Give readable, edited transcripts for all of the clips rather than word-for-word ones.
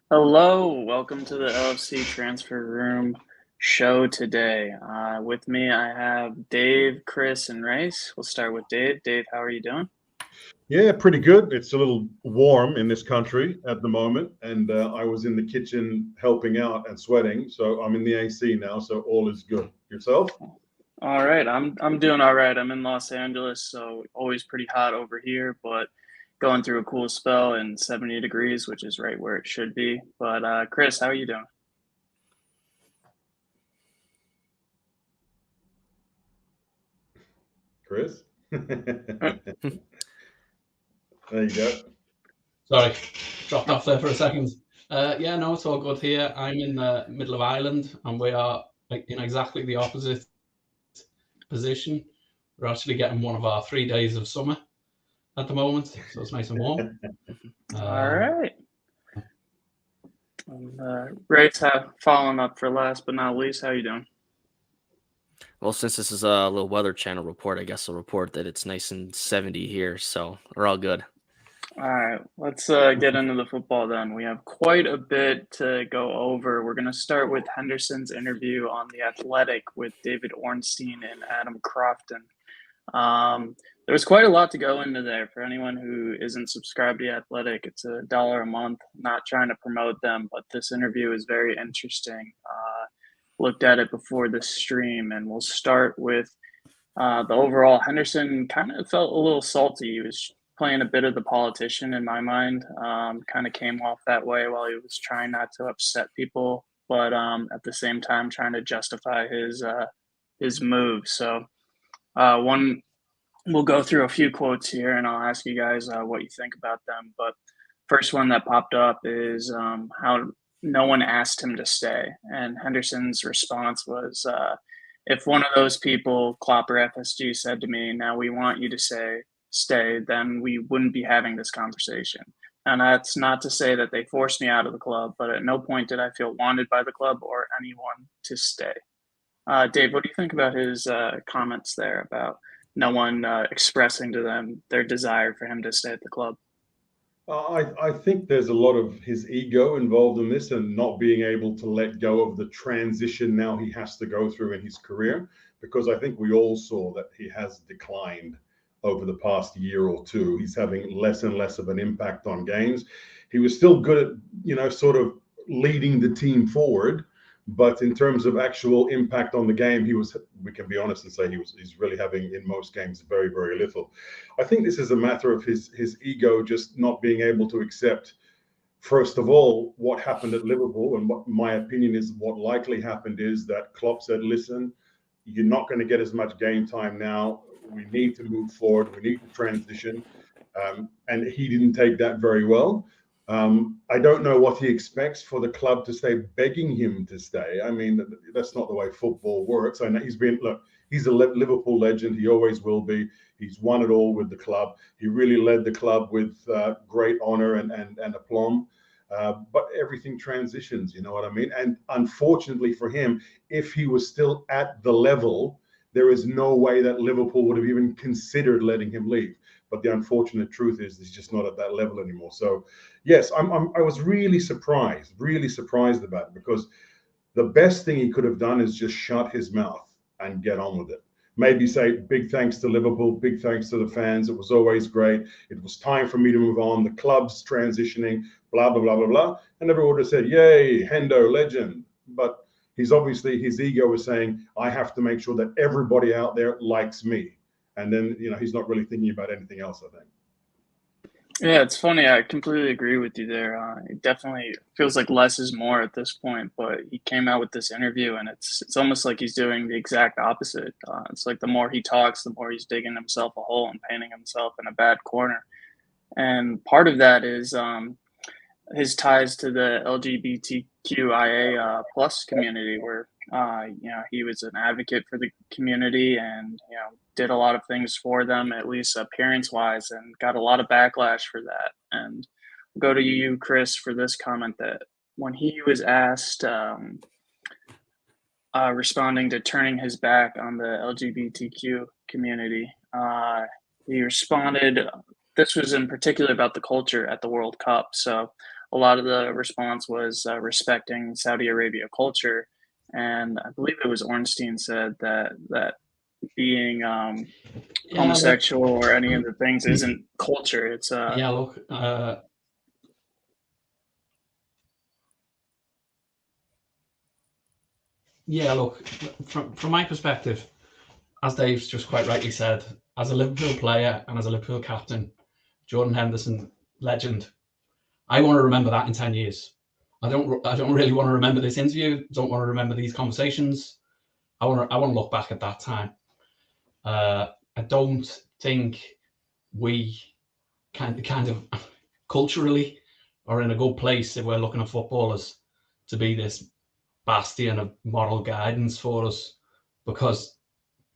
Hello, welcome to the LFC Transfer Room show today. With me, I have Dave, Chris, and Race. We'll start with Dave. Dave, how are you doing? Yeah, pretty good. It's a little warm in this country at the moment, and I was in the kitchen helping out and sweating. So I'm in the AC now, so all is good. Yourself? All right, I'm doing all right. I'm in Los Angeles, so always pretty hot over here, but going through a cool spell in 70 degrees, which is right where it should be. But Chris, how are you doing? Chris? Uh, There you go. Sorry, dropped off there for a second. Yeah, no, it's all good here. I'm in the middle of Ireland, and we are in exactly the opposite position. We're actually getting one of our 3 days of summer at the moment, so it's nice and warm. All right. Race, following up for last but not least, how you doing? Well, since this is a little Weather Channel report, I guess I'll report that it's nice and 70 here, so we're all good. All right, let's get into the football then. We have quite a bit to go over. We're going to start with Henderson's interview on The Athletic with David Ornstein and Adam Crafton. There was quite a lot to go into there. For anyone who isn't subscribed to The Athletic, it's $1 a month. Not trying to promote them, but this interview is very interesting. Looked at it before the stream, and we'll start with the overall. Henderson kind of felt a little salty. He was playing a bit of the politician in my mind. Kind of came off that way while he was trying not to upset people, but at the same time trying to justify his move. So one, we'll go through a few quotes here, and I'll ask you guys what you think about them. But first one that popped up is how no one asked him to stay, and Henderson's response was, if one of those people, Klopp or FSG, said to me, "Now we want you to stay," then we wouldn't be having this conversation. And that's not to say that they forced me out of the club, but at no point did I feel wanted by the club or anyone to stay. Dave, what do you think about his comments there about no one expressing to them their desire for him to stay at the club? I think there's a lot of his ego involved in this and not being able to let go of the transition now he has to go through in his career, because I think we all saw that he has declined over the past year or two. He's having less and less of an impact on games. He was still good at, sort of leading the team forward, but in terms of actual impact on the game, we can be honest and say he's really having in most games very, very little. I think this is a matter of his ego just not being able to accept, first of all, what happened at Liverpool. And what my opinion is, what likely happened is that Klopp said, listen, you're not going to get as much game time now. We need to move forward. We need to transition. And he didn't take that very well. I don't know what he expects for the club to stay begging him to stay. I mean, that's not the way football works. I know he's a Liverpool legend. He always will be. He's won it all with the club. He really led the club with great honor and aplomb. But everything transitions, you know what I mean? And unfortunately for him, if he was still at the level, there is no way that Liverpool would have even considered letting him leave. But the unfortunate truth is he's just not at that level anymore. So, yes, I was really surprised about it, because the best thing he could have done is just shut his mouth and get on with it. Maybe say, big thanks to Liverpool, big thanks to the fans. It was always great. It was time for me to move on. The club's transitioning, blah, blah, blah, blah, blah. And everyone would have said, yay, Hendo, legend. But his ego is saying, I have to make sure that everybody out there likes me. And then, he's not really thinking about anything else, I think. Yeah, it's funny. I completely agree with you there. It definitely feels like less is more at this point. But he came out with this interview, and it's almost like he's doing the exact opposite. It's like the more he talks, the more he's digging himself a hole and painting himself in a bad corner. And part of that is his ties to the LGBTQIA plus community, where he was an advocate for the community and did a lot of things for them, at least appearance wise, and got a lot of backlash for that. And I'll go to you, Chris, for this comment that when he was asked, responding to turning his back on the LGBTQ community, he responded. This was in particular about the culture at the World Cup. So a lot of the response was respecting Saudi Arabia culture, and I believe it was Ornstein said that being Yeah, homosexual or any of the things isn't culture. It's yeah, look, yeah, look, from my perspective, as Dave's just quite rightly said, as a Liverpool player and as a Liverpool captain, Jordan Henderson, legend. I want to remember that in 10 years. I don't really want to remember this interview. Don't want to remember these conversations. I want to look back at that time. I don't think we kind of culturally are in a good place if we're looking at footballers to be this bastion of moral guidance for us, because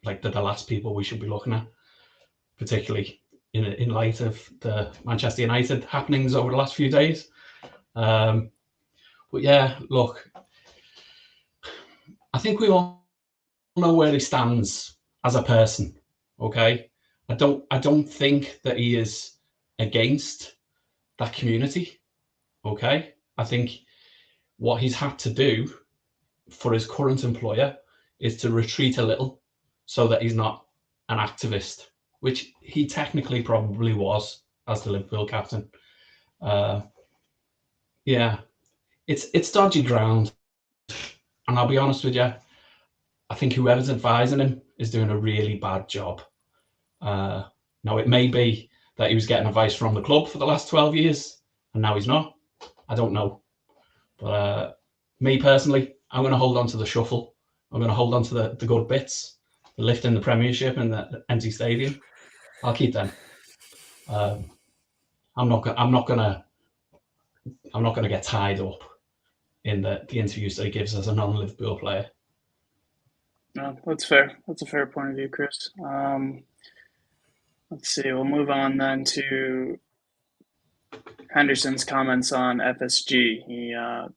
like they're the last people we should be looking at, particularly in light of the Manchester United happenings over the last few days. But yeah, look, I think we all know where he stands as a person. Okay, I don't think that he is against that community. Okay, I think what he's had to do for his current employer is to retreat a little so that he's not an activist, which he technically probably was as the Liverpool captain. Yeah, it's dodgy ground, and I'll be honest with you, I think whoever's advising him is doing a really bad job. Now, it may be that he was getting advice from the club for the last 12 years, and now he's not. I don't know. But me personally, I'm going to hold on to the shuffle. I'm going to hold on to the good bits, the lift in the Premiership and the empty stadium. I'll keep them. I'm not going to get tied up in the interviews that he gives as a non-Liverpool player. No, that's fair. That's a fair point of view, Chris. Let's see. We'll move on then to Henderson's comments on FSG. He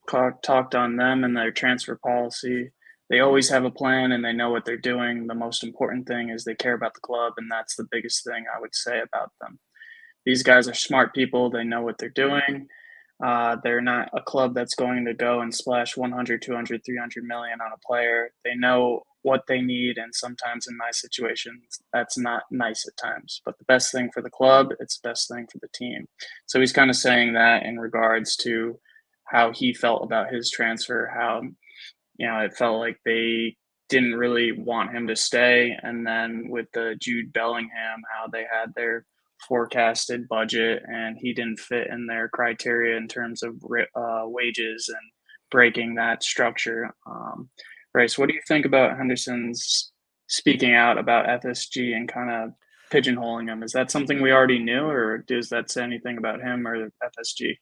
talked on them and their transfer policy. They always have a plan and they know what they're doing. The most important thing is they care about the club, and that's the biggest thing I would say about them. These guys are smart people. They know what they're doing. They're not a club that's going to go and splash 100, 200, 300 million on a player. They know what they need, and sometimes in my situations, that's not nice at times. But the best thing for the club, it's the best thing for the team. So he's kind of saying that in regards to how he felt about his transfer, how it felt like they didn't really want him to stay. And then with the Jude Bellingham, how they had their forecasted budget and he didn't fit in their criteria in terms of wages and breaking that structure. Bryce, what do you think about Henderson's speaking out about FSG and kind of pigeonholing him? Is that something we already knew, or does that say anything about him or FSG?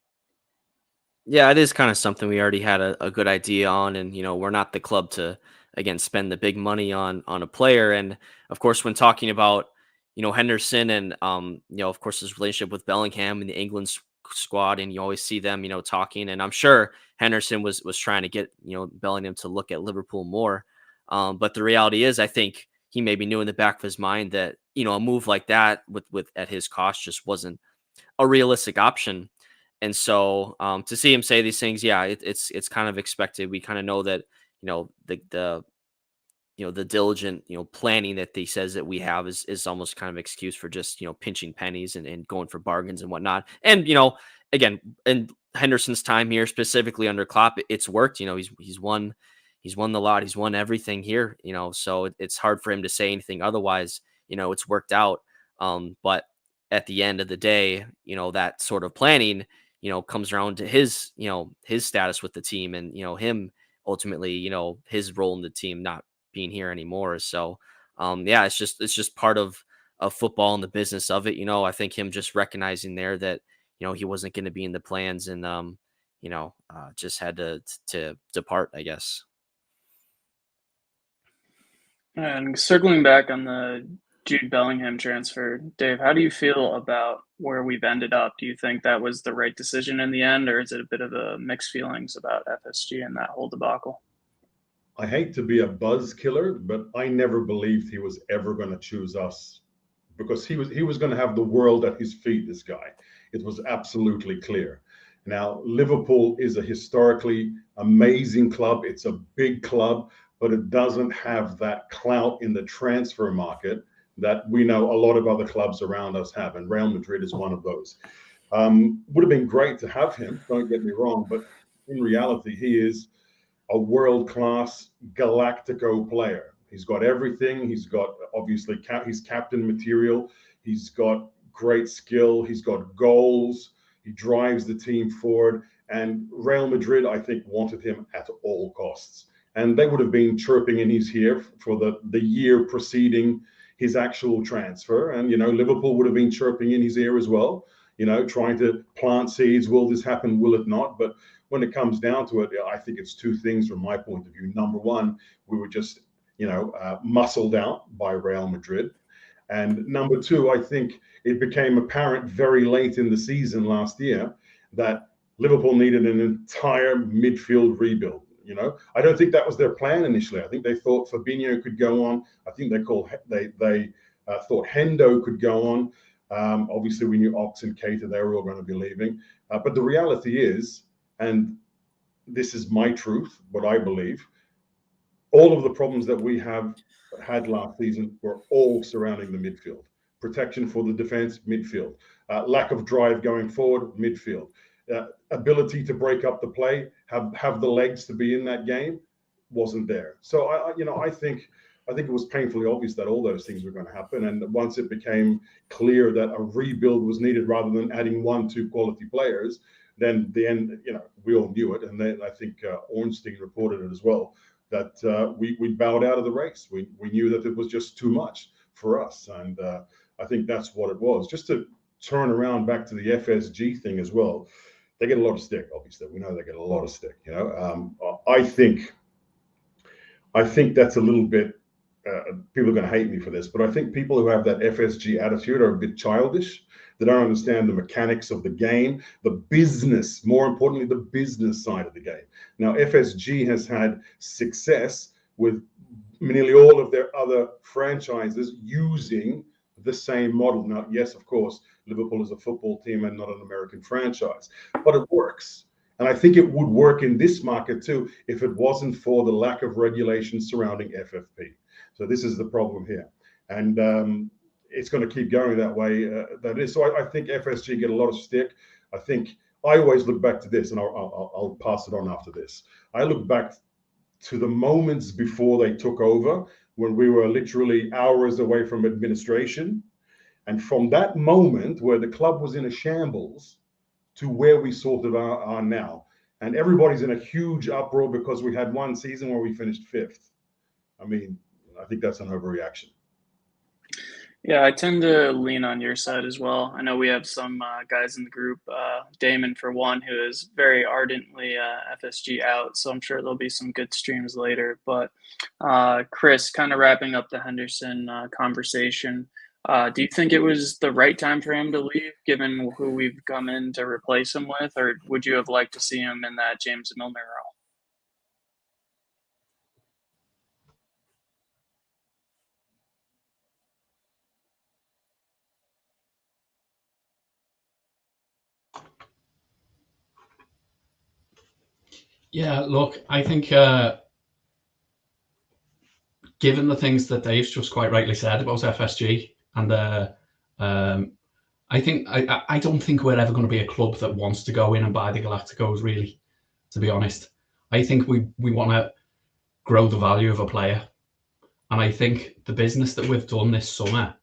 Yeah, it is kind of something we already had a good idea on, and we're not the club to again spend the big money on a player. And of course, when talking about Henderson and of course his relationship with Bellingham and the England squad, and you always see them talking, and I'm sure Henderson was trying to get Bellingham to look at Liverpool more. But the reality is, I think he maybe knew in the back of his mind that a move like that with at his cost just wasn't a realistic option. And so to see him say these things, yeah, it's kind of expected. We kind of know that the diligent planning that he says that we have is almost kind of excuse for just pinching pennies and going for bargains and whatnot. And again, in Henderson's time here, specifically under Klopp, it's worked. He's won the lot. He's won everything here. So it's hard for him to say anything otherwise. It's worked out. But at the end of the day, that sort of planning comes around to his status with the team, and him ultimately his role in the team not being here anymore. So yeah, it's just part of football and the business of it. I think him just recognizing there that he wasn't going to be in the plans, and just had to depart, I guess. And circling back on the Jude Bellingham transfer, Dave, how do you feel about where we've ended up? Do you think that was the right decision in the end, or is it a bit of a mixed feelings about FSG and that whole debacle? I hate to be a buzz killer, but I never believed he was ever going to choose us, because he was going to have the world at his feet, this guy. It was absolutely clear. Now, Liverpool is a historically amazing club. It's a big club, but it doesn't have that clout in the transfer market that we know a lot of other clubs around us have, and Real Madrid is one of those. Would have been great to have him, don't get me wrong, but in reality, he is a world-class Galactico player. He's got everything. He's got, obviously, he's captain material. He's got great skill. He's got goals. He drives the team forward. And Real Madrid, I think, wanted him at all costs. And they would have been chirping in his ear for the year preceding his actual transfer. And, you know, Liverpool would have been chirping in his ear as well, you know, trying to plant seeds. Will this happen? Will it not? But when it comes down to it, I think it's two things from my point of view. Number one, we were just, you know, muscled out by Real Madrid. And number two, I think it became apparent very late in the season last year that Liverpool needed an entire midfield rebuild. You know, I don't think that was their plan initially. I think they thought Fabinho could go on. I think they thought Hendo could go on. Obviously, we knew Ox and Keita, they were all going to be leaving. But the reality is, and this is my truth, what I believe, all of the problems that we have had last season were all surrounding the midfield. Protection for the defense, midfield. Lack of drive going forward, midfield. Ability to break up the play, have the legs to be in that game, wasn't there. So I think it was painfully obvious that all those things were going to happen. And once it became clear that a rebuild was needed rather than adding 1-2 quality players, then the end, you know, we all knew it. And then I think Ornstein reported it as well, that we bowed out of the race. We knew that it was just too much for us. And I think that's what it was. Just to turn around back to the FSG thing as well, they get a lot of stick, obviously. We know they get a lot of stick, you know. I think that's a little bit, people are going to hate me for this, but I think people who have that FSG attitude are a bit childish. They don't understand the mechanics of the game, the business, more importantly, the business side of the game. Now, FSG has had success with nearly all of their other franchises using the same model. Now, yes, of course, Liverpool is a football team and not an American franchise, but it works. And I think it would work in this market too if it wasn't for the lack of regulation surrounding FFP. So this is the problem here. And it's going to keep going that way. That is. So I think FSG get a lot of stick. I think I always look back to this, and I'll pass it on after this. I look back to the moments before they took over, when we were literally hours away from administration. And from that moment where the club was in a shambles to where we sort of are now. And everybody's in a huge uproar because we had one season where we finished 5th. I mean, I think that's an overreaction. Yeah, I tend to lean on your side as well. I know we have some guys in the group, Damon for one, who is very ardently FSG out, so I'm sure there'll be some good streams later. But Chris, kind of wrapping up the Henderson conversation, do you think it was the right time for him to leave, given who we've come in to replace him with, or would you have liked to see him in that James Milner role? Yeah, look, I think given the things that Dave's just quite rightly said about FSG, and I don't think we're ever going to be a club that wants to go in and buy the Galacticos, really, to be honest. I think we want to grow the value of a player. And I think the business that we've done this summer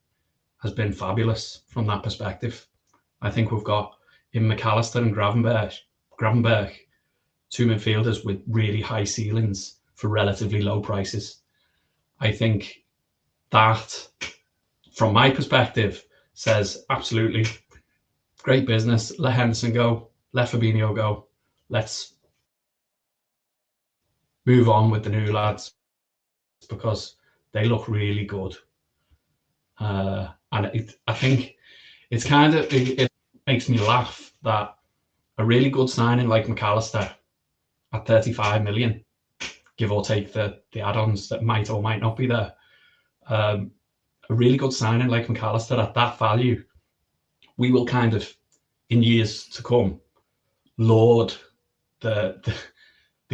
has been fabulous from that perspective. I think we've got in McAllister and Gravenberch, 2 midfielders with really high ceilings for relatively low prices. I think that, from my perspective, says absolutely great business. Let Henderson go, let Fabinho go. Let's move on with the new lads because they look really good. And I think it's kind of, it makes me laugh that a really good signing like McAllister at 35 million, give or take the add-ons that might or might not be there. A really good signing like McAllister at that value, we will kind of, in years to come, laud the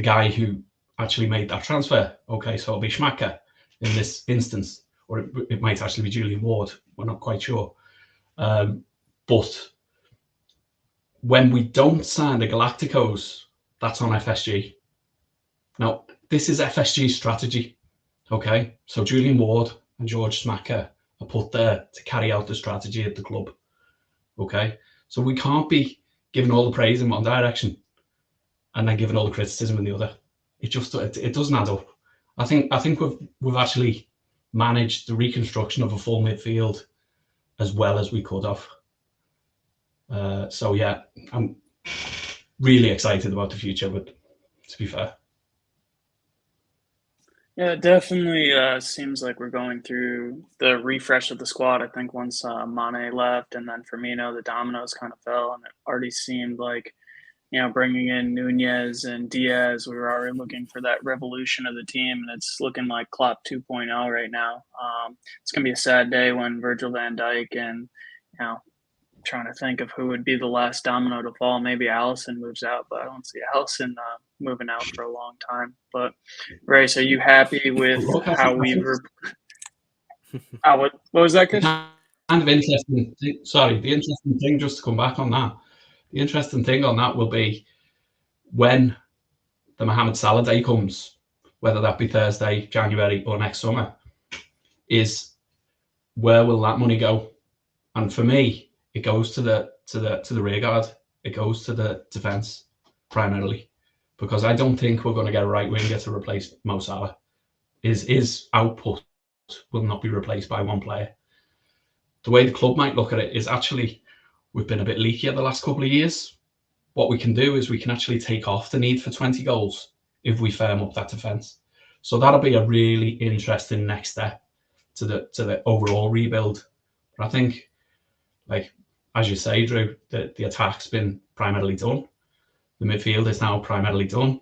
guy who actually made that transfer. Okay, so it'll be Schmacker in this instance, or it might actually be Julian Ward. We're not quite sure. But when we don't sign the Galacticos, that's on FSG. Now, this is FSG's strategy. Okay, so Julian Ward and George Smacker are put there to carry out the strategy at the club. Okay, so we can't be giving all the praise in one direction and then giving all the criticism in the other. It doesn't add up. I think we've actually managed the reconstruction of a full midfield as well as we could have. So yeah, I'm really excited about the future. But to be fair, yeah, it definitely seems like we're going through the refresh of the squad. I think once Mane left and then Firmino, the dominoes kind of fell, and it already seemed like, bringing in Nunez and Diaz, we were already looking for that revolution of the team, and it's looking like Klopp 2.0 right now. It's going to be a sad day when Virgil van Dijk and, trying to think of who would be the last domino to fall. Maybe Allison moves out, but I don't see Allison moving out for a long time. But Race, are you happy with how we've? What was that, Chris? Kind of interesting. Sorry, the interesting thing, just to come back on that. The interesting thing on that will be when the Mohamed Salah day comes, whether that be Thursday, January, or next summer, is where will that money go? And for me, it goes to the rear guard. It goes to the defence primarily, because I don't think we're going to get a right winger to replace Mo Salah. His output will not be replaced by one player. The way the club might look at it is actually we've been a bit leaky the last couple of years. What we can do is we can actually take off the need for 20 goals if we firm up that defence. So that'll be a really interesting next step to the overall rebuild. But I think, like, as you say, Drew, the attack's been primarily done. The midfield is now primarily done.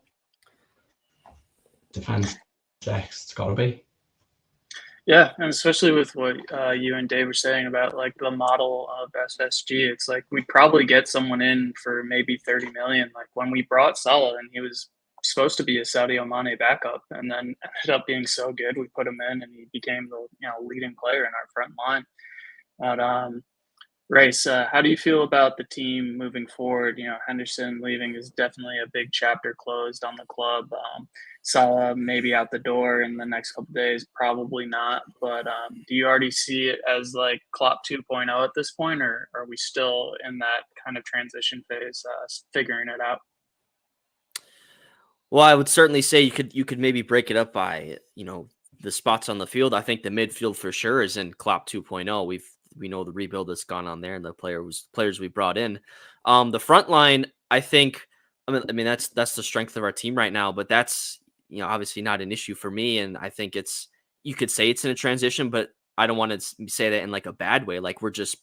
Defence next, it's got to be. Yeah, and especially with what you and Dave were saying about like the model of SSG, it's like we'd probably get someone in for maybe 30 million. Like when we brought Salah, and he was supposed to be a Sadio Mane backup, and then ended up being so good, we put him in, and he became the leading player in our front line. But Race, how do you feel about the team moving forward? Henderson leaving is definitely a big chapter closed on the club. Salah maybe out the door in the next couple of days, probably not. But do you already see it as like Klopp 2.0 at this point, or are we still in that kind of transition phase, figuring it out? Well, I would certainly say you could maybe break it up by the spots on the field. I think the midfield for sure is in Klopp 2.0. We know the rebuild that's gone on there and the players we brought in. The front line, I think, I mean that's the strength of our team right now, but that's obviously not an issue for me. And I think you could say it's in a transition, but I don't want to say that in like a bad way. Like we're just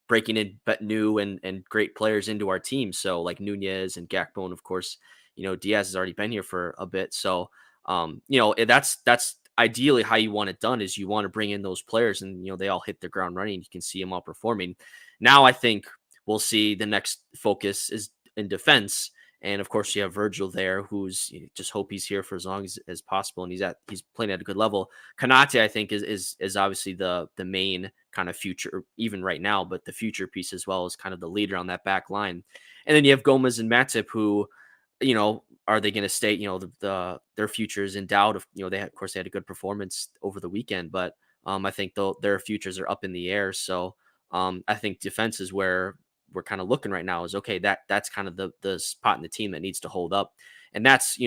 breaking in but new and great players into our team. So like Nunez and Gakpo, and of course, Diaz has already been here for a bit. So that's ideally how you want it done, is you want to bring in those players and they all hit the ground running. You can see them all performing. Now I think we'll see the next focus is in defense, and of course you have Virgil there, who's just hope he's here for as long as possible, and he's playing at a good level. Konate, I think, is obviously the main kind of future even right now, but the future piece as well is kind of the leader on that back line. And then you have Gomez and Matip, who are they going to stay? Their future is in doubt. They had a good performance over the weekend, but I think their futures are up in the air. So I think defense is where we're kind of looking right now. Is okay. That's kind of the spot in the team that needs to hold up, and that's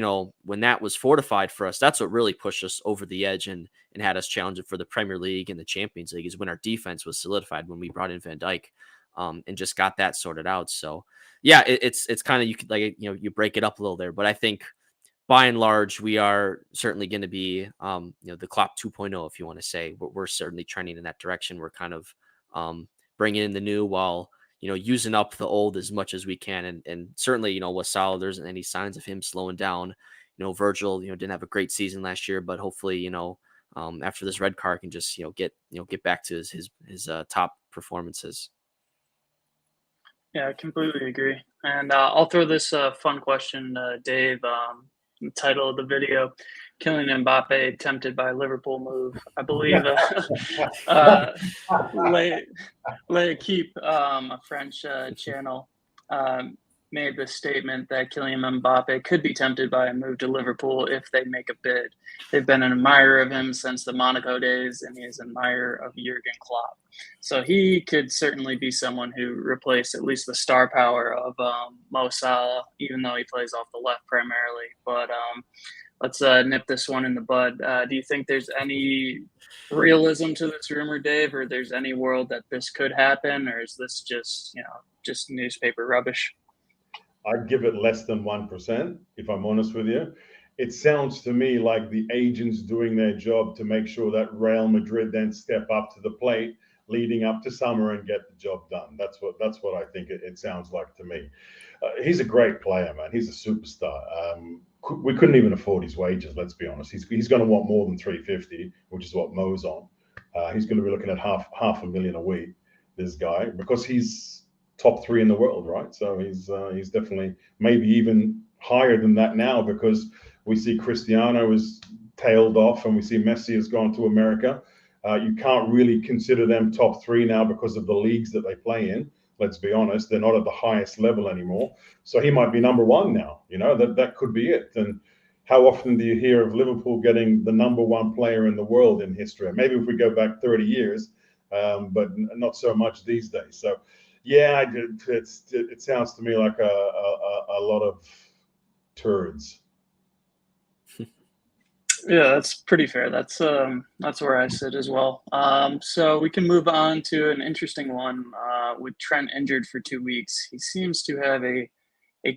when that was fortified for us. That's what really pushed us over the edge and had us challenging for the Premier League and the Champions League. Is when our defense was solidified when we brought in Van Dijk. And just got that sorted out. So yeah, it's kind of, you could you break it up a little there, but I think by and large, we are certainly going to be, the Klopp 2.0, if you want to say. We're certainly trending in that direction. We're kind of bringing in the new while, using up the old as much as we can. And certainly, with Salah, there isn't any signs of him slowing down. Virgil, didn't have a great season last year, but hopefully, after this red card can just, get back to his top performances. Yeah, I completely agree. And I'll throw this fun question, Dave. The title of the video: Kylian Mbappe tempted by Liverpool move. I believe uh, Le L'Equipe, a French channel, um, made the statement that Kylian Mbappe could be tempted by a move to Liverpool if they make a bid. They've been an admirer of him since the Monaco days, and he is an admirer of Jurgen Klopp. So he could certainly be someone who replaced at least the star power of Mo Salah, even though he plays off the left primarily. But let's nip this one in the bud. Do you think there's any realism to this rumor, Dave, or there's any world that this could happen, or is this just just newspaper rubbish? I'd give it less than 1%, if I'm honest with you. It sounds to me like the agents doing their job to make sure that Real Madrid then step up to the plate leading up to summer and get the job done. That's what I think it sounds like to me. He's a great player, man. He's a superstar. We couldn't even afford his wages, let's be honest. He's going to want more than 350, which is what Mo's on. He's going to be looking at half a million a week, this guy, because he's top 3 in the world, right? So he's definitely maybe even higher than that now, because we see Cristiano is tailed off and we see Messi has gone to America. You can't really consider them top 3 now because of the leagues that they play in. Let's be honest, they're not at the highest level anymore. So he might be number 1 now. That could be it. And how often do you hear of Liverpool getting the number 1 player in the world in history? Maybe if we go back 30 years, but not so much these days. So yeah, it sounds to me like a lot of turds. Yeah, that's pretty fair. That's where I sit as well. So we can move on to an interesting one. With Trent injured for 2 weeks, he seems to have a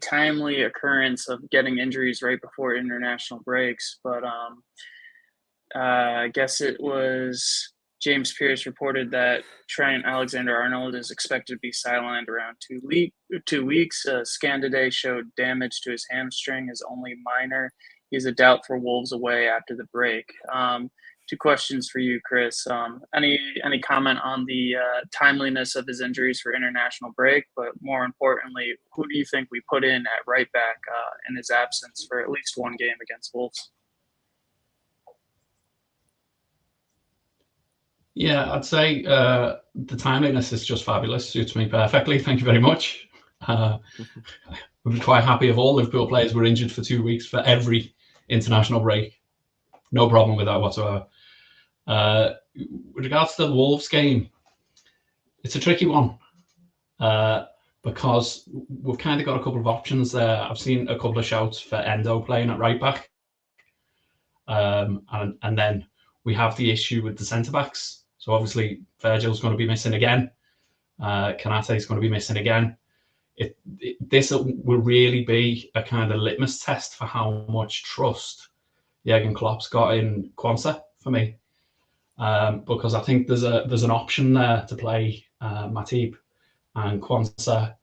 timely occurrence of getting injuries right before international breaks. But I guess it was James Pierce reported that Trent Alexander-Arnold is expected to be sidelined around 2 weeks. A scan today showed damage to his hamstring is only minor. He's a doubt for Wolves away after the break. 2 questions for you, Chris. Any comment on the timeliness of his injuries for international break? But more importantly, who do you think we put in at right back in his absence for at least one game against Wolves? Yeah, I'd say the timeliness is just fabulous. Suits me perfectly. Thank you very much. We'd be quite happy if all Liverpool players were injured for 2 weeks for every international break. No problem with that whatsoever. With regards to the Wolves game, it's a tricky one because we've kind of got a couple of options there. I've seen a couple of shouts for Endo playing at right back. And then we have the issue with the centre-backs. So obviously Virgil's going to be missing again. Konaté is going to be missing again. This will really be a kind of litmus test for how much trust Jurgen Klopp's got in Quansah for me, because I think there's an option there to play Matip and Quansah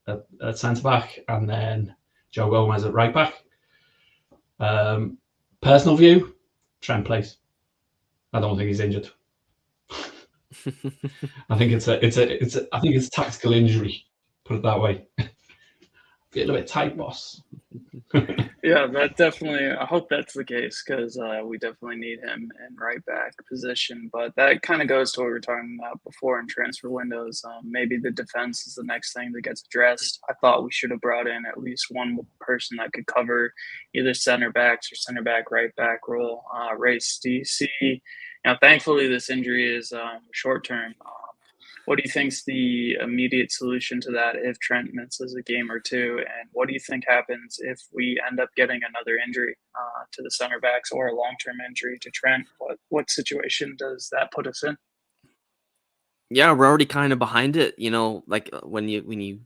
at centre back, and then Joe Gomez at right back. Personal view: Trent plays. I don't think he's injured. I think it's a tactical injury. Put it that way. Feeling a bit tight, boss. Yeah, that definitely. I hope that's the case because we definitely need him in right back position. But that kind of goes to what we were talking about before in transfer windows. Maybe the defense is the next thing that gets addressed. I thought we should have brought in at least one person that could cover either center backs or center back, right back role. Race, do you see? Thankfully, this injury is short term. What do you think's the immediate solution to that if Trent misses a game or two? And what do you think happens if we end up getting another injury to the center backs or a long-term injury to Trent? What situation does that put us in? Yeah, we're already kind of behind it. Like when you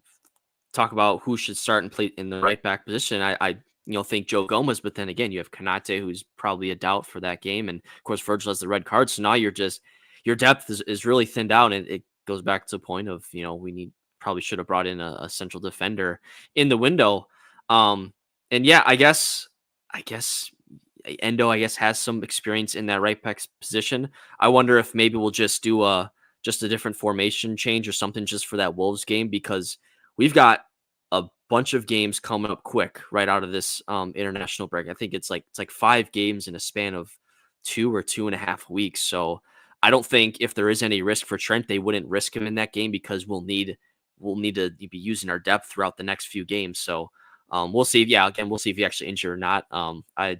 talk about who should start and play in the right back position, I think Joe Gomez, but then again, you have Konaté, who's probably a doubt for that game. And of course, Virgil has the red card. So now your depth is really thinned out, and it goes back to the point of, probably should have brought in a central defender in the window. And yeah, I guess Endo, has some experience in that right back position. I wonder if maybe we'll just do a different formation change or something just for that Wolves game, because we've got a bunch of games coming up quick right out of this international break. I think it's like 5 games in a span of 2 or 2.5 weeks. So I don't think if there is any risk for Trent, they wouldn't risk him in that game because we'll need to be using our depth throughout the next few games. So we'll see. Yeah, again, we'll see if he actually injured or not. I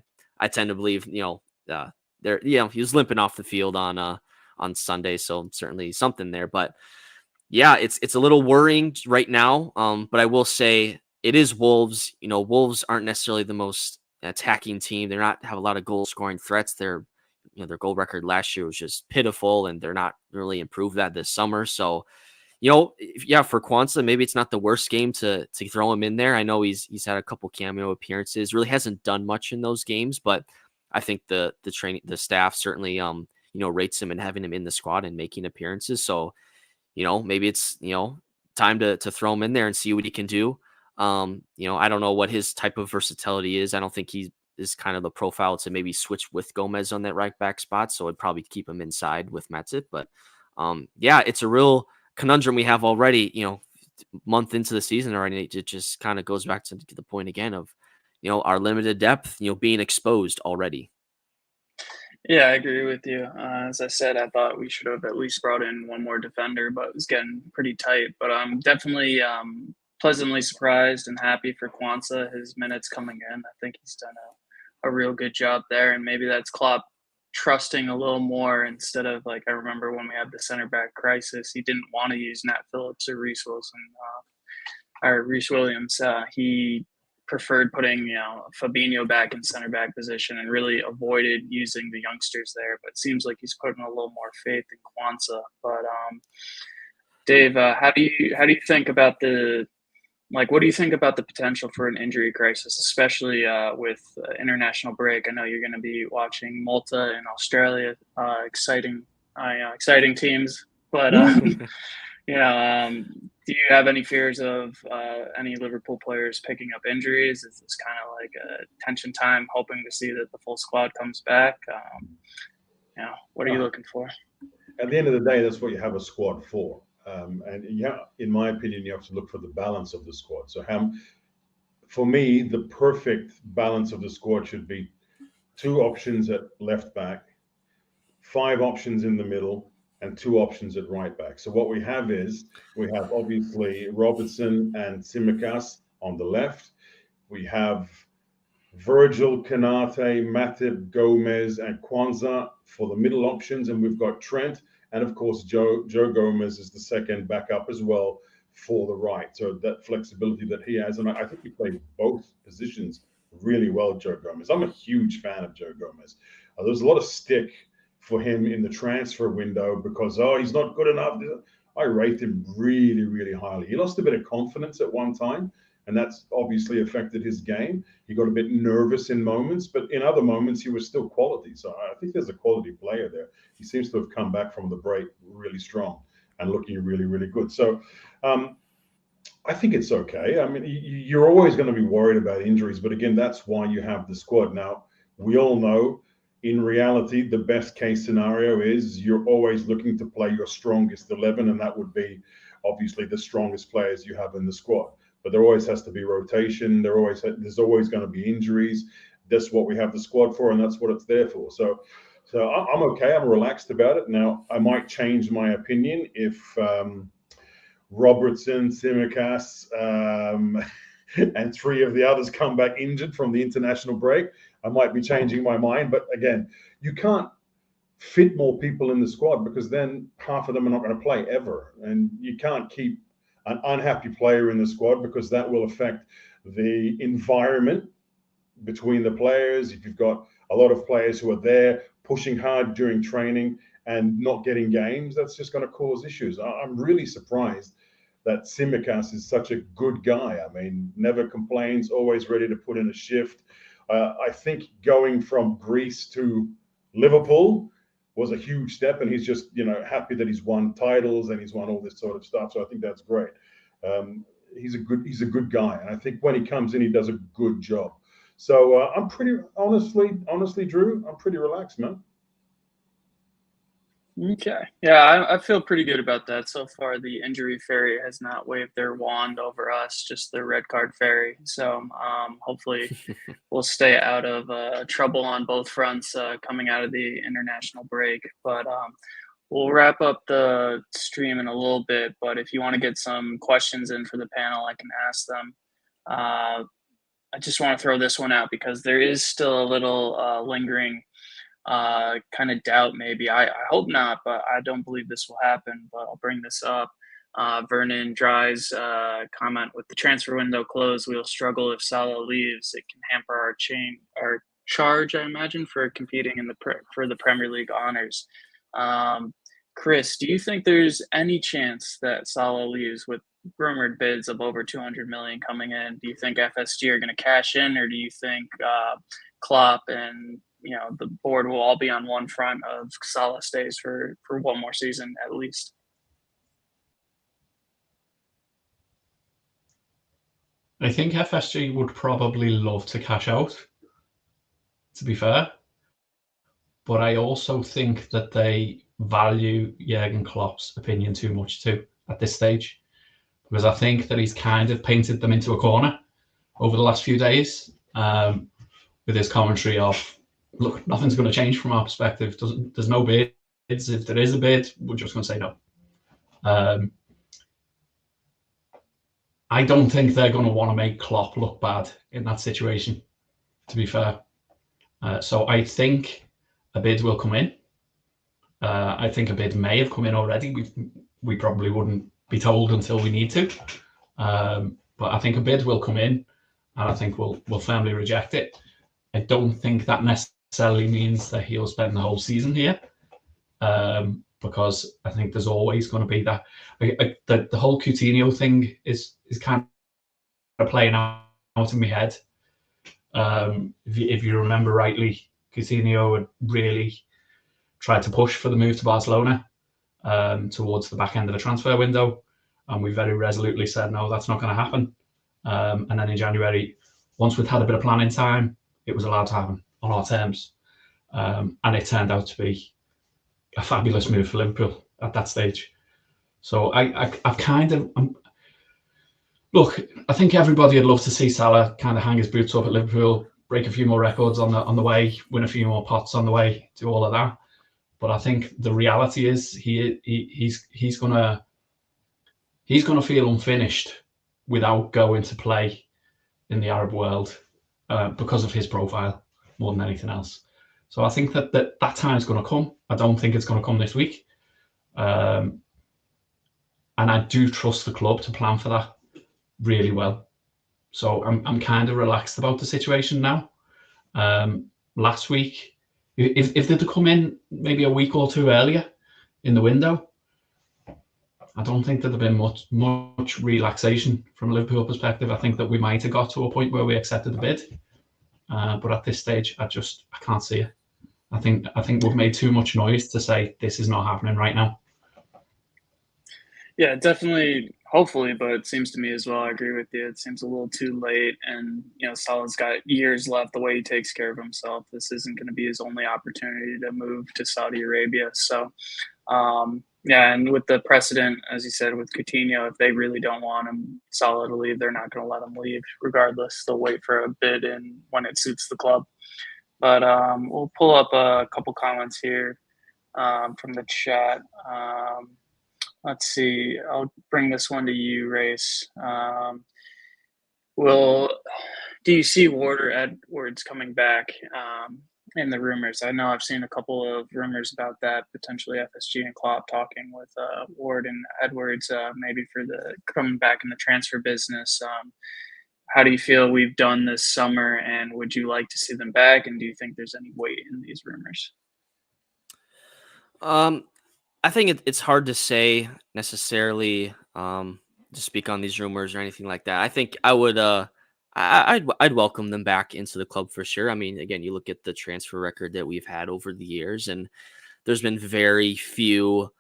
tend to believe, he was limping off the field on Sunday, so certainly something there. But yeah, it's a little worrying right now. But I will say it is Wolves. Wolves aren't necessarily the most attacking team. They're not have a lot of goal scoring threats. Their goal record last year was just pitiful, and they're not really improved that this summer. So, for Quansah, maybe it's not the worst game to throw him in there. I know he's had a couple cameo appearances, really hasn't done much in those games, but I think the staff certainly rates him and having him in the squad and making appearances. So, maybe it's time to throw him in there and see what he can do. I don't know what his type of versatility is. I don't think he is kind of the profile to maybe switch with Gomez on that right back spot. So I'd probably keep him inside with Matip. But it's a real conundrum we have already, month into the season already. It just kind of goes back to the point again of, our limited depth, being exposed already. Yeah, I agree with you. As I said, I thought we should have at least brought in one more defender, but it was getting pretty tight. But I'm definitely pleasantly surprised and happy for Quansah, his minutes coming in. I think he's done a real good job there, and maybe that's Klopp trusting a little more instead of, like, I remember when we had the center back crisis, he didn't want to use Nat Phillips or Reece Williams. He preferred putting Fabinho back in center back position and really avoided using the youngsters there. But it seems like he's putting a little more faith in Quansah. But Dave, how do you think about what do you think about the potential for an injury crisis, especially with international break? I know you're going to be watching Malta and Australia, exciting teams. But do you have any fears of any Liverpool players picking up injuries? Is this kind of like a tension time, hoping to see that the full squad comes back? What are you looking for? At the end of the day, that's what you have a squad for. In my opinion, you have to look for the balance of the squad. So for me, the perfect balance of the squad should be 2 options at left back, 5 options in the middle, and 2 options at right back. So what we have obviously Robertson and Tsimikas on the left. We have Virgil, Kanate, Matip, Gomez, and Quansah for the middle options, and we've got Trent. And of course, Joe Gomez is the second backup as well for the right. So that flexibility that he has, and I think he played both positions really well, Joe Gomez. I'm a huge fan of Joe Gomez. There's a lot of stick for him in the transfer window because, he's not good enough. I rate him really, really highly. He lost a bit of confidence at one time, and that's obviously affected his game. He got a bit nervous in moments, but in other moments, he was still quality. So I think there's a quality player there. He seems to have come back from the break really strong and looking really, really good. So I think it's okay. I mean, you're always going to be worried about injuries, but again, that's why you have the squad. Now, we all know in reality, the best case scenario is you're always looking to play your strongest 11, and that would be obviously the strongest players you have in the squad. But there always has to be rotation. There's always going to be injuries. That's what we have the squad for, and that's what it's there for. So I'm okay. I'm relaxed about it. Now, I might change my opinion if Robertson, Tsimikas, and 3 of the others come back injured from the international break. I might be changing my mind. But again, you can't fit more people in the squad because then half of them are not going to play ever. And you can't keep an unhappy player in the squad because that will affect the environment between the players. If you've got a lot of players who are there pushing hard during training and not getting games, that's just going to cause issues. I'm really surprised that Tsimikas is such a good guy. I mean, never complains, always ready to put in a shift. I think going from Greece to Liverpool was a huge step, and he's just, happy that he's won titles and he's won all this sort of stuff. So I think that's great. He's a good guy, and I think when he comes in, he does a good job. So I'm pretty honestly, Drew, I'm pretty relaxed, man. Okay. Yeah, I feel pretty good about that. So far, the injury fairy has not waved their wand over us, just the red card fairy. So hopefully we'll stay out of trouble on both fronts coming out of the international break. But we'll wrap up the stream in a little bit. But if you want to get some questions in for the panel, I can ask them. I just want to throw this one out because there is still a little lingering kind of doubt maybe. I hope not, but I don't believe this will happen. But I'll bring this up. Vernon Dry's comment: with the transfer window closed, we'll struggle if Salah leaves. It can hamper our charge, I imagine, for competing in for the Premier League honors. Chris, do you think there's any chance that Salah leaves with rumored bids of over 200 million coming in? Do you think FSG are going to cash in, or do you think Klopp and the board will all be on one front of Salah stays for one more season at least? I think FSG would probably love to cash out, to be fair. But I also think that they value Jurgen Klopp's opinion too much too at this stage, because I think that he's kind of painted them into a corner over the last few days with his commentary of, look, nothing's going to change from our perspective. There's no bids. If there is a bid, we're just going to say no. I don't think they're going to want to make Klopp look bad in that situation, to be fair. So I think a bid will come in. I think a bid may have come in already. We probably wouldn't be told until we need to. But I think a bid will come in, and I think we'll firmly reject it. I don't think that necessarily means that he'll spend the whole season here, because I think there's always going to be that. The whole Coutinho thing is kind of playing out in my head. If you remember rightly, Coutinho had really tried to push for the move to Barcelona towards the back end of the transfer window, and we very resolutely said, no, that's not going to happen. And then in January, once we'd had a bit of planning time, it was allowed to happen on our terms. And it turned out to be a fabulous move for Liverpool at that stage. So I've kind of... look, I think everybody would love to see Salah kind of hang his boots up at Liverpool, break a few more records on the way, win a few more pots on the way, do all of that. But I think the reality is he's gonna feel unfinished without going to play in the Arab world because of his profile more than anything else. So I think that time is going to come. I don't think it's going to come this week, and I do trust the club to plan for that really well. So I'm kind of relaxed about the situation now. Last week, if they'd come in maybe a week or two earlier in the window, I don't think there'd have been much relaxation from a Liverpool perspective. I think that we might have got to a point where we accepted the bid, but at this stage, I can't see it. I think we've made too much noise to say this is not happening right now. Yeah, definitely, hopefully, but it seems to me as well, I agree with you. It seems a little too late, and Salah's got years left the way he takes care of himself. This isn't going to be his only opportunity to move to Saudi Arabia. So, yeah, and with the precedent, as you said, with Coutinho, if they really don't want him, Salah to leave, they're not going to let him leave regardless. They'll wait for a bid in when it suits the club. But we'll pull up a couple comments here from the chat. Let's see. I'll bring this one to you, Race. Do you see Ward or Edwards coming back in the rumors? I know I've seen a couple of rumors about that, potentially FSG and Klopp talking with Ward and Edwards, maybe for the coming back in the transfer business. How do you feel we've done this summer, and would you like to see them back? And do you think there's any weight in these rumors? I think it's hard to say necessarily to speak on these rumors or anything like that. I think I would I'd welcome them back into the club for sure. I mean, again, you look at the transfer record that we've had over the years, and there's been very few,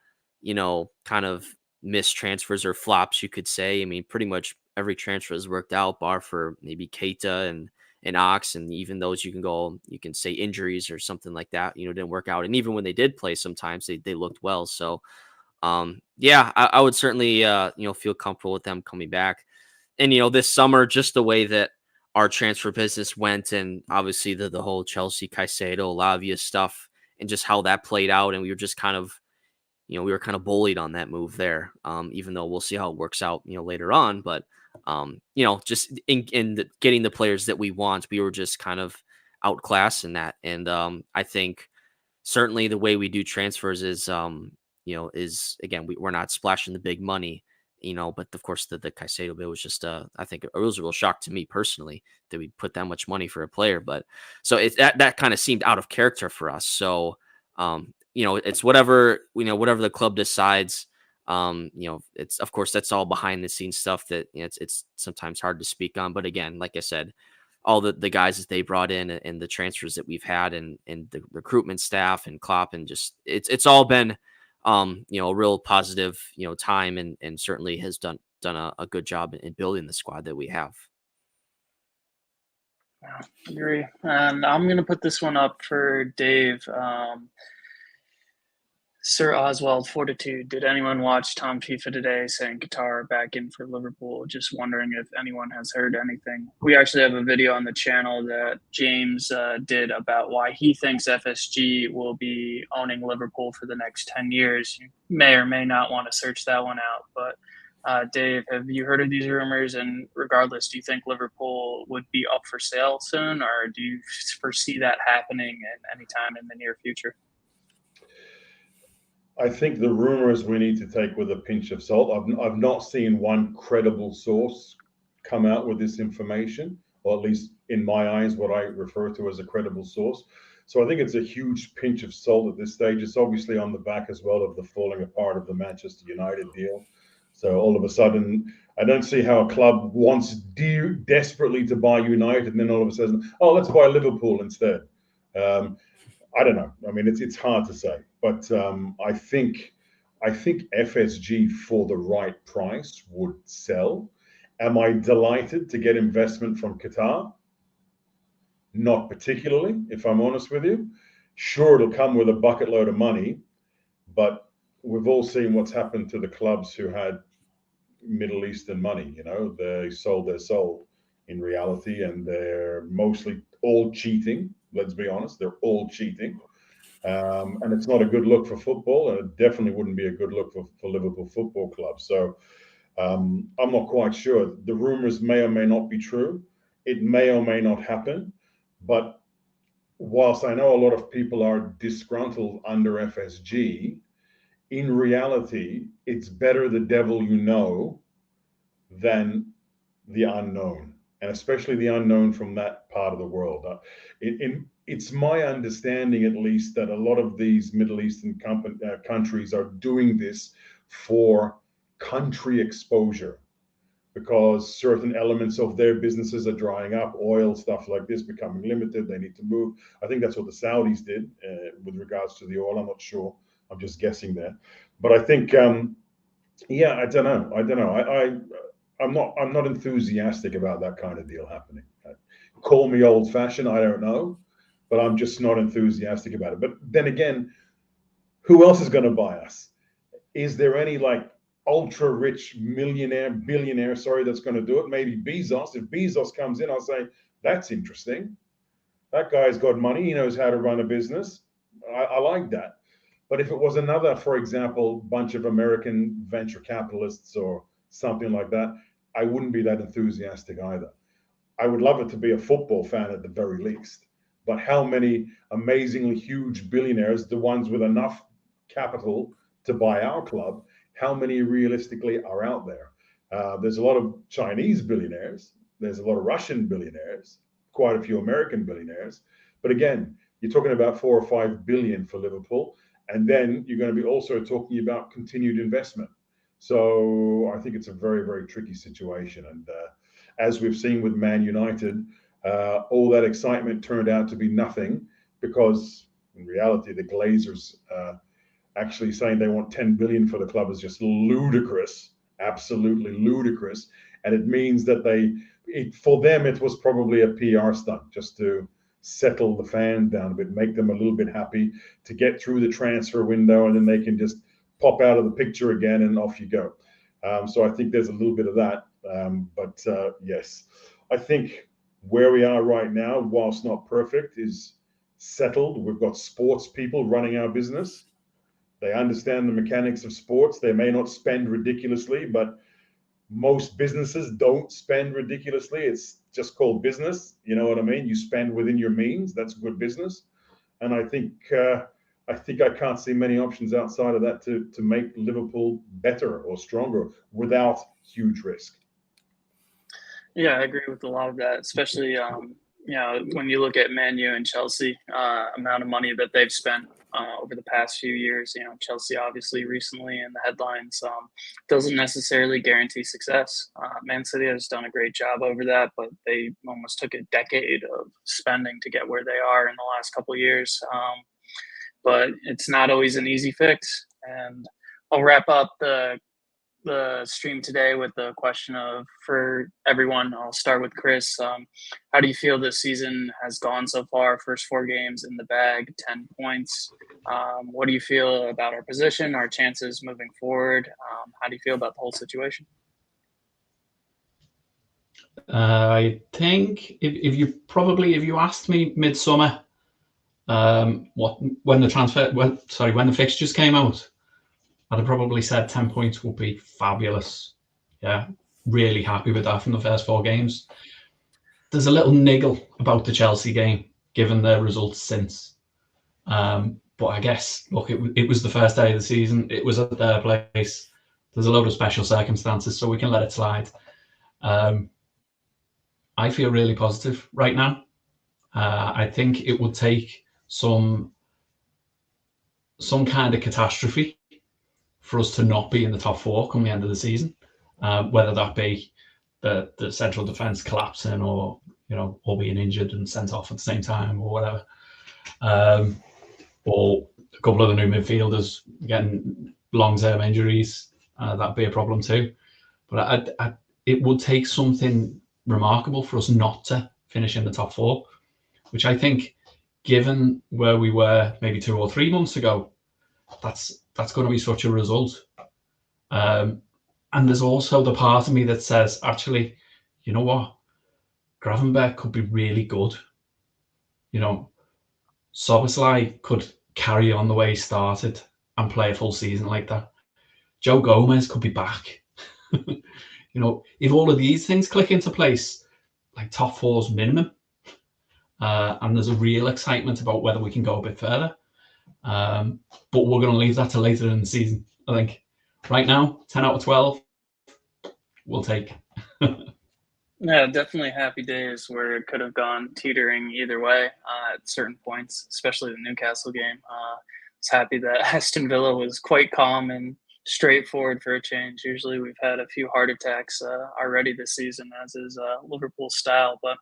kind of missed transfers or flops, you could say. I mean, pretty much every transfer has worked out, bar for maybe Keita and Ox, and even those you can say injuries or something like that, didn't work out. And even when they did play, sometimes they looked well. So yeah, I would certainly feel comfortable with them coming back. And this summer, just the way that our transfer business went, and obviously the whole Chelsea, Caicedo, Lavia stuff, and just how that played out, and we were just kind of bullied on that move there. Even though we'll see how it works out, later on. But just in getting the players that we want, we were just kind of outclassed in that. And I think certainly the way we do transfers is again, we're not splashing the big money, but of course the Caicedo bit was just I think it was a real shock to me personally that we put that much money for a player. But so that kind of seemed out of character for us. So it's whatever the club decides. It's, of course, that's all behind the scenes stuff that it's sometimes hard to speak on. But again, like I said, all the guys that they brought in and the transfers that we've had and the recruitment staff and Klopp, and just it's all been a real positive time, and certainly has done a good job in building the squad that we have. Yeah, agree. And I'm gonna put this one up for Dave. Sir Oswald Fortitude, did anyone watch Tom FIFA today saying Qatar back in for Liverpool? Just wondering if anyone has heard anything. We actually have a video on the channel that James did about why he thinks FSG will be owning Liverpool for the next 10 years. You may or may not want to search that one out. But Dave, have you heard of these rumors? And regardless, do you think Liverpool would be up for sale soon, or do you foresee that happening at any time in the near future? I think the rumors we need to take with a pinch of salt. I've not seen one credible source come out with this information, or at least in my eyes, what I refer to as a credible source. So I think it's a huge pinch of salt at this stage. It's obviously on the back as well of the falling apart of the Manchester United deal. So all of a sudden, I don't see how a club wants desperately to buy United, and then all of a sudden, oh, let's buy Liverpool instead. I don't know. I mean, it's hard to say, but I think FSG for the right price would sell. Am I delighted to get investment from Qatar? Not particularly, if I'm honest with you. Sure, it'll come with a bucket load of money, but we've all seen what's happened to the clubs who had Middle Eastern money. They sold their soul in reality, and they're mostly all cheating. Let's be honest, they're all cheating. And it's not a good look for football, and it definitely wouldn't be a good look for Liverpool Football Club. So I'm not quite sure. The rumors may or may not be true. It may or may not happen. But whilst I know a lot of people are disgruntled under FSG, in reality, it's better the devil you know than the unknown, and especially the unknown from that part of the world. It's my understanding, at least, that a lot of these Middle Eastern countries are doing this for country exposure, because certain elements of their businesses are drying up, oil, stuff like this becoming limited. They need to move. I think that's what the Saudis did with regards to the oil. I'm not sure. I'm just guessing there. But I think, yeah, I don't know. I'm not enthusiastic about that kind of deal happening. Call me old-fashioned, I don't know, but I'm just not enthusiastic about it. But then again, who else is going to buy us? Is there any ultra-rich billionaire, that's going to do it? Maybe Bezos. If Bezos comes in, I'll say, that's interesting. That guy's got money. He knows how to run a business. I like that. But if it was another, for example, bunch of American venture capitalists or something like that, I wouldn't be that enthusiastic either. I would love it to be a football fan at the very least. But how many amazingly huge billionaires, the ones with enough capital to buy our club, how many realistically are out there? There's a lot of Chinese billionaires. There's a lot of Russian billionaires, quite a few American billionaires. But again, you're talking about 4 or 5 billion for Liverpool. And then you're going to be also talking about continued investment. So I think it's a very, very tricky situation. And as we've seen with Man United, all that excitement turned out to be nothing, because in reality, the Glazers actually saying they want 10 billion for the club is just ludicrous, absolutely ludicrous. and it means that for them it was probably a PR stunt just to settle the fan down a bit, make them a little bit happy to get through the transfer window, and then they can just pop out of the picture again and off you go. So I think there's a little bit of that. But yes, I think where we are right now, whilst not perfect, is settled. We've got sports people running our business. They understand the mechanics of sports. They may not spend ridiculously, but most businesses don't spend ridiculously. It's just called business. You know what I mean? You spend within your means. That's good business. And I think I can't see many options outside of that to make Liverpool better or stronger without huge risk. Yeah, I agree with a lot of that, especially when you look at Man U and Chelsea, amount of money that they've spent over the past few years. Chelsea obviously recently in the headlines doesn't necessarily guarantee success. Man City has done a great job over that, but they almost took a decade of spending to get where they are in the last couple of years. But it's not always an easy fix. And I'll wrap up the stream today with the question for everyone. I'll start with Chris. How do you feel this season has gone so far? First 4 games in the bag, 10 points. What do you feel about our position, our chances moving forward? How do you feel about the whole situation? I think if you asked me midsummer, when the fixtures came out, I'd have probably said 10 points would be fabulous. Yeah, really happy with that from the first 4 games. There's a little niggle about the Chelsea game, given their results since. But I guess, look, it was the first day of the season. It was at their place. There's a load of special circumstances, so we can let it slide. I feel really positive right now. I think it would take some kind of catastrophe for us to not be in the top 4 come the end of the season, whether that be the central defence collapsing or being injured and sent off at the same time or whatever, or a couple of the new midfielders getting long-term injuries. That'd be a problem too. But it would take something remarkable for us not to finish in the top 4, which I think, given where we were maybe 2 or 3 months ago, that's going to be such a result. And there's also the part of me that says, actually, you know what? Gravenberch could be really good. Szoboszlai could carry on the way he started and play a full season like that. Joe Gomez could be back. If all of these things click into place, like top 4's minimum, and there's a real excitement about whether we can go a bit further. But we're going to leave that to later in the season. I think right now, 10 out of 12, we'll take. Yeah, definitely happy days where it could have gone teetering either way at certain points, especially the Newcastle game. I was happy that Aston Villa was quite calm and straightforward for a change. Usually we've had a few heart attacks already this season, as is Liverpool's style. But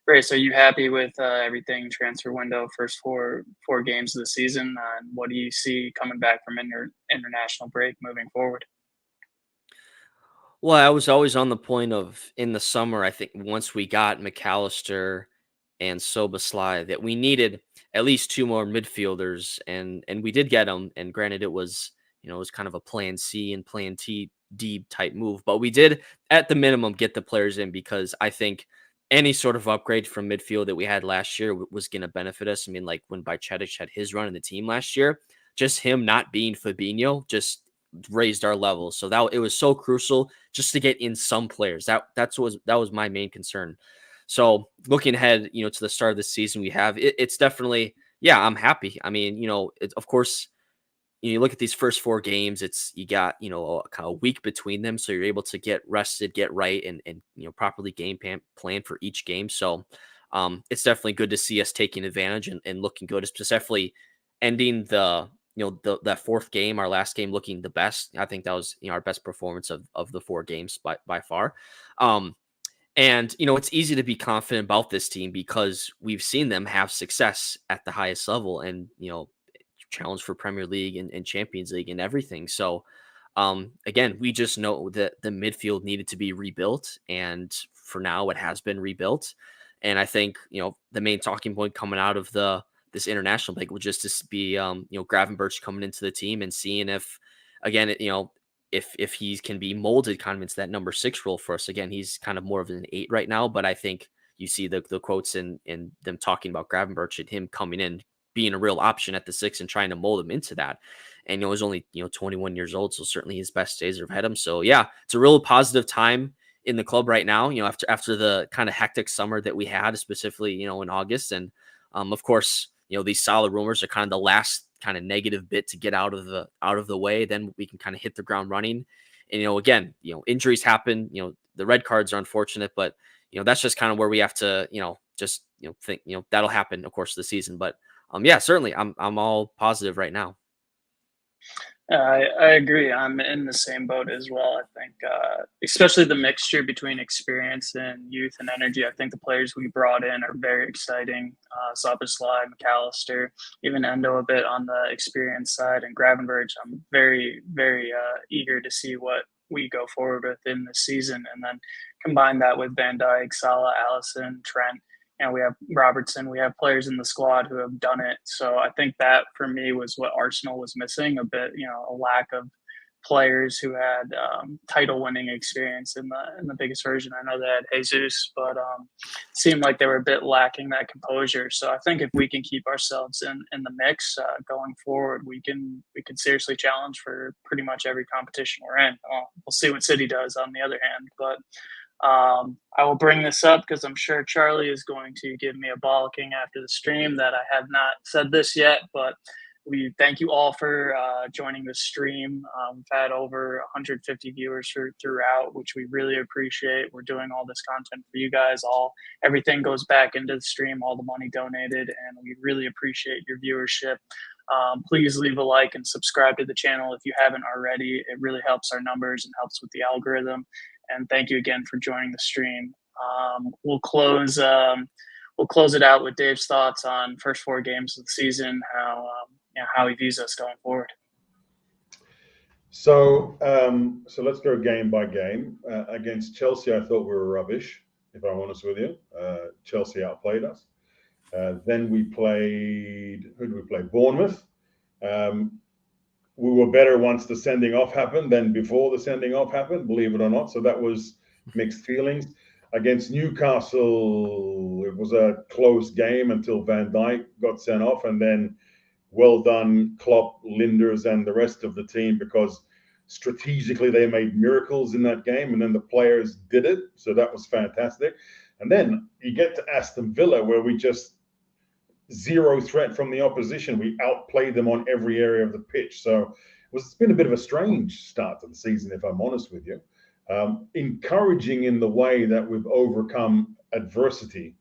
Grace, are you happy with everything transfer window, first four games of the season? And what do you see coming back from international break moving forward? Well, I was always on the point of, in the summer, I think once we got McAllister and Szoboszlai, that we needed at least 2 more midfielders, and we did get them. And granted, it was kind of a plan C and plan D type move, but we did at the minimum get the players in, because I think any sort of upgrade from midfield that we had last year was going to benefit us. I mean, like when Bajcetic had his run in the team last year, just him not being Fabinho just raised our levels. So that it was so crucial just to get in some players. That was my main concern. So looking ahead, to the start of the season, it's definitely, I'm happy. I mean, of course, you look at these first 4 games, you got, a kind of week between them. So you're able to get rested, get right, and properly game plan for each game. So it's definitely good to see us taking advantage and looking good. It's just definitely ending that 4th game, our last game, looking the best. I think that was, our best performance of the 4 games by far. And, it's easy to be confident about this team because we've seen them have success at the highest level and, challenge for Premier League and Champions League and everything. So again, we just know that the midfield needed to be rebuilt, and for now it has been rebuilt. And I think, the main talking point coming out of this international break will just to be, Gravenberch coming into the team and seeing if, again, if he can be molded kind of into that number 6 role for us. Again, he's kind of more of an 8 right now, but I think you see the quotes in them talking about Gravenberch and him coming in, being a real option at the 6 and trying to mold him into that. And, he's only, 21 years old. So certainly his best days are ahead of him. So yeah, it's a real positive time in the club right now, after the kind of hectic summer that we had, specifically, in August. And of course, these Salah rumors are kind of the last kind of negative bit to get out of the way. Then we can kind of hit the ground running. And, again, injuries happen, the red cards are unfortunate, but, that's just kind of where we have to, think, that'll happen, of course, this season. But yeah, certainly I'm all positive right now. I agree. I'm in the same boat as well. I think, especially the mixture between experience and youth and energy. I think the players we brought in are very exciting. Szoboszlai, McAllister, even Endo a bit on the experience side, and Gravenberch. I'm very, very eager to see what we go forward with in the season, and then combine that with Van Dijk, Salah, Alisson, Trent. We have Robertson. We have players in the squad who have done it. So I think that for me was what Arsenal was missing a bit. A lack of players who had title-winning experience in the biggest version. I know they had Jesus, but seemed like they were a bit lacking that composure. So I think if we can keep ourselves in the mix going forward, we can seriously challenge for pretty much every competition we're in. We'll see what City does on the other hand, but. I will bring this up because I'm sure Charlie is going to give me a bollocking after the stream that I have not said this yet, but we thank you all for joining the stream. We've had over 150 viewers throughout, which we really appreciate. We're doing all this content for you guys. Everything goes back into the stream, all the money donated, and we really appreciate your viewership. Please leave a like and subscribe to the channel if you haven't already. It really helps our numbers and helps with the algorithm. And thank you again for joining the stream. We'll close it out with Dave's thoughts on first 4 games of the season, how he views us going forward. So let's go game by game. Against Chelsea, I thought we were rubbish, if I'm honest with you. Chelsea outplayed us. Then we played, who did we play? Bournemouth. We were better once the sending off happened than before the sending off happened, believe it or not. So that was mixed feelings. Against Newcastle, it was a close game until Van Dijk got sent off. And then well done, Klopp, Linders, and the rest of the team, because strategically they made miracles in that game. And then the players did it. So that was fantastic. And then you get to Aston Villa, where we just zero threat from the opposition. We outplayed them on every area of the pitch. So it's been a bit of a strange start to the season, if I'm honest with you. Encouraging in the way that we've overcome adversity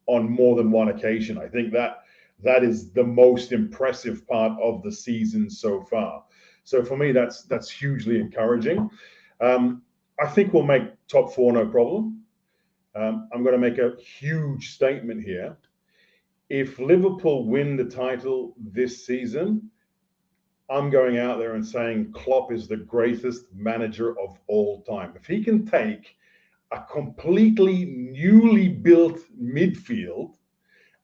on more than one occasion. I think that is the most impressive part of the season so far. So for me, that's hugely encouraging. I think we'll make top 4, no problem. I'm going to make a huge statement here. If Liverpool win the title this season, I'm going out there and saying Klopp is the greatest manager of all time. If he can take a completely newly built midfield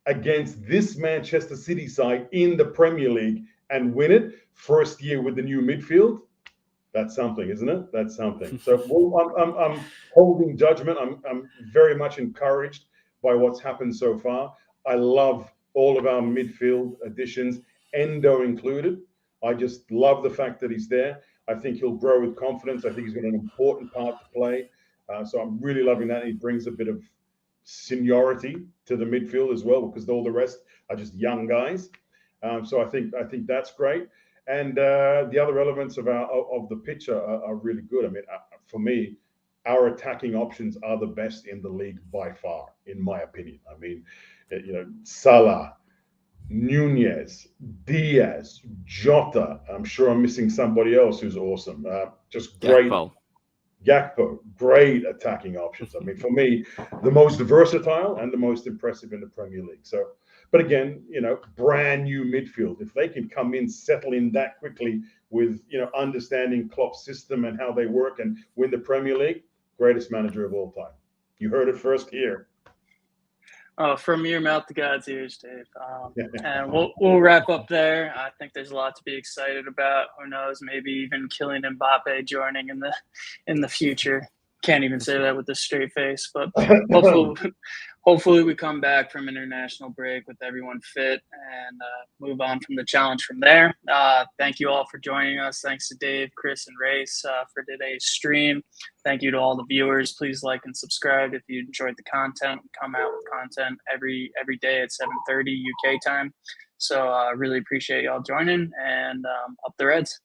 against this Manchester City side in the Premier League and win it, first year with the new midfield, that's something, isn't it? That's something. So I'm holding judgment. I'm very much encouraged by what's happened so far. I love all of our midfield additions, Endo included. I just love the fact that he's there. I think he'll grow with confidence. I think he's got an important part to play. So I'm really loving that. He brings a bit of seniority to the midfield as well, because all the rest are just young guys. So I think that's great. And the other elements of the pitch are really good. I mean, for me, our attacking options are the best in the league by far, in my opinion. I mean, Salah, Nunez, Diaz, Jota. I'm sure I'm missing somebody else who's awesome. Just great. Gakpo, great attacking options. I mean, for me, the most versatile and the most impressive in the Premier League. So, but again, brand new midfield. If they can come in, settle in that quickly with understanding Klopp's system and how they work and win the Premier League. Greatest manager of all time. You heard it first here. Oh, from your mouth to God's ears, Dave. And we'll wrap up there. I think there's a lot to be excited about. Who knows? Maybe even Kylian Mbappe joining in the future. Can't even say that with a straight face, but hopefully we come back from international break with everyone fit and move on from the challenge from there. Thank you all for joining us. Thanks to Dave, Chris, and Race for today's stream. Thank you to all the viewers. Please like and subscribe if you enjoyed the content. We come out with content every day at 7:30 UK time. So really appreciate y'all joining, and up the Reds.